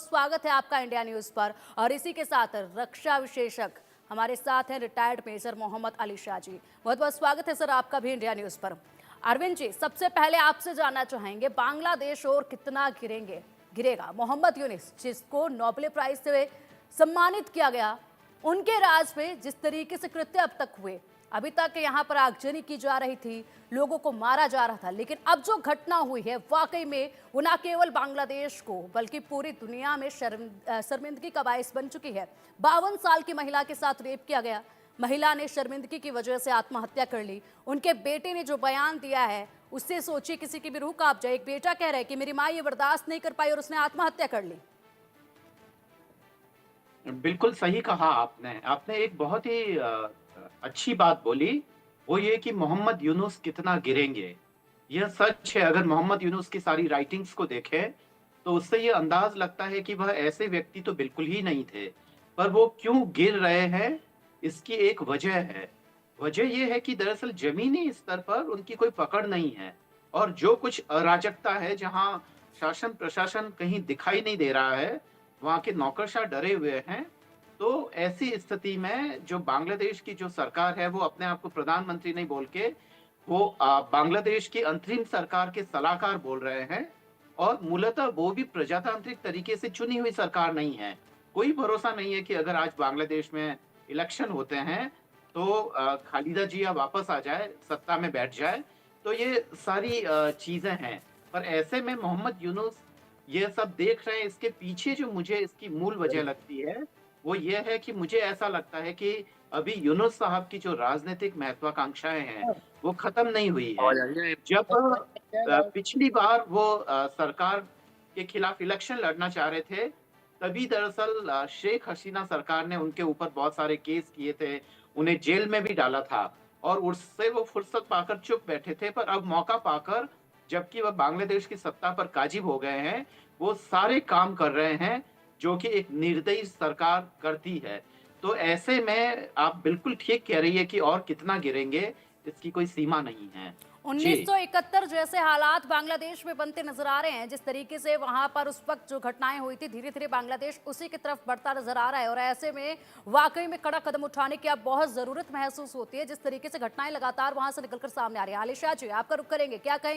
स्वागत है आपका इंडिया न्यूज पर। और इसी के साथ रक्षा विशेषज्ञ हमारे साथ हैं रिटायर्ड मेजर मोहम्मद अली शाह जी। बहुत बहुत स्वागत है सर आपका भी इंडिया न्यूज पर। अरविंद जी, सबसे पहले आपसे जानना चाहेंगे, बांग्लादेश और कितना गिरेगा? मोहम्मद यूनुस, जिसको नोबेल प्राइज से सम्मानित किया गया, उनके राज पे जिस तरीके से कृत्य अब तक हुए, अभी तक यहाँ पर आगजनी की जा रही थी, लोगों को मारा जा रहा था, लेकिन अब जो घटना हुई है वाकई में वो न केवल बांग्लादेश को बल्कि पूरी दुनिया में शर्मिंदगी का बायस बन चुकी है। 52 साल की महिला के साथ रेप किया गया, महिला ने शर्मिंदगी की वजह से आत्महत्या कर ली। उनके बेटे ने जो बयान दिया है उससे सोचिए किसी की भी रूह कांप जाए। एक बेटा कह रहा है कि मेरी माँ ये बर्दाश्त नहीं कर पाई और उसने आत्महत्या कर ली। बिल्कुल सही कहा आपने। आपने एक बहुत ही अच्छी बात बोली, वो ये कि मोहम्मद यूनुस कितना गिरेंगे। यह सच है, अगर मोहम्मद यूनुस की सारी राइटिंग्स को देखें, तो उससे ये अंदाज लगता है कि वह ऐसे व्यक्ति तो बिल्कुल ही नहीं थे। पर वो क्यों गिर रहे हैं, इसकी एक वजह है। वजह ये है कि दरअसल ज़मीनी स्तर पर उनकी कोई पकड़ नहीं है और जो कुछ अराजकता है, जहाँ शासन-प्रशासन कहीं दिखाई नहीं दे रहा है, वहाँ के नौकरशाह डरे हुए हैं। तो ऐसी स्थिति में जो बांग्लादेश की जो सरकार है, वो अपने आप को प्रधानमंत्री नहीं बोल के वो बांग्लादेश की अंतरिम सरकार के सलाहकार बोल रहे हैं और मूलतः वो भी प्रजातांत्रिक तरीके से चुनी हुई सरकार नहीं है। कोई भरोसा नहीं है कि अगर आज बांग्लादेश में इलेक्शन होते हैं, तो खालिदा जिया वापस आ जाए, सत्ता में बैठ जाए। तो ये सारी चीज़ें हैं। पर ऐसे में मोहम्मद यूनुस ये सब देख रहे हैं, इसके पीछे जो मुझे इसकी मूल वजह लगती है, वो ये है कि मुझे ऐसा लगता है कि अभी यूनुस साहब की जो राजनीतिक महत्वाकांक्षाएँ हैं, वो खत्म नहीं हुई है। आवाज आ रही है? जब पिछली बार वो सरकार के खिलाफ इलेक्शन लड़ना चाह रहे थे, तभी दरअसल शेख हसीना सरकार ने उनके ऊपर बहुत सारे केस किए थे, उन्हें जेल में भी डाला था और उससे वो फुर्सत पाकर चुप बैठे थे। पर अब मौका पाकर, जबकि वह बांग्लादेश की सत्ता पर काबिज हो गए हैं, वो सारे काम कर रहे हैं जो कि एक निर्दयी सरकार करती है। तो ऐसे में आप बिल्कुल ठीक कह रही है कि और कितना गिरेंगे, इसकी कोई सीमा नहीं है। जी। 1971 जैसे हालात बांग्लादेश में बनते नजर आ रहे हैं। जिस तरीके से वहां पर उस वक्त जो घटनाएं हुई थी, धीरे धीरे बांग्लादेश उसी की तरफ बढ़ता नजर आ रहा है और ऐसे में वाकई में कड़ा कदम उठाने की अब बहुत जरूरत महसूस होती है, जिस तरीके से घटनाएं लगातार वहां से निकलकर सामने आ रही है। आलिशा जी, आपका रुख करेंगे, क्या कहेंगे?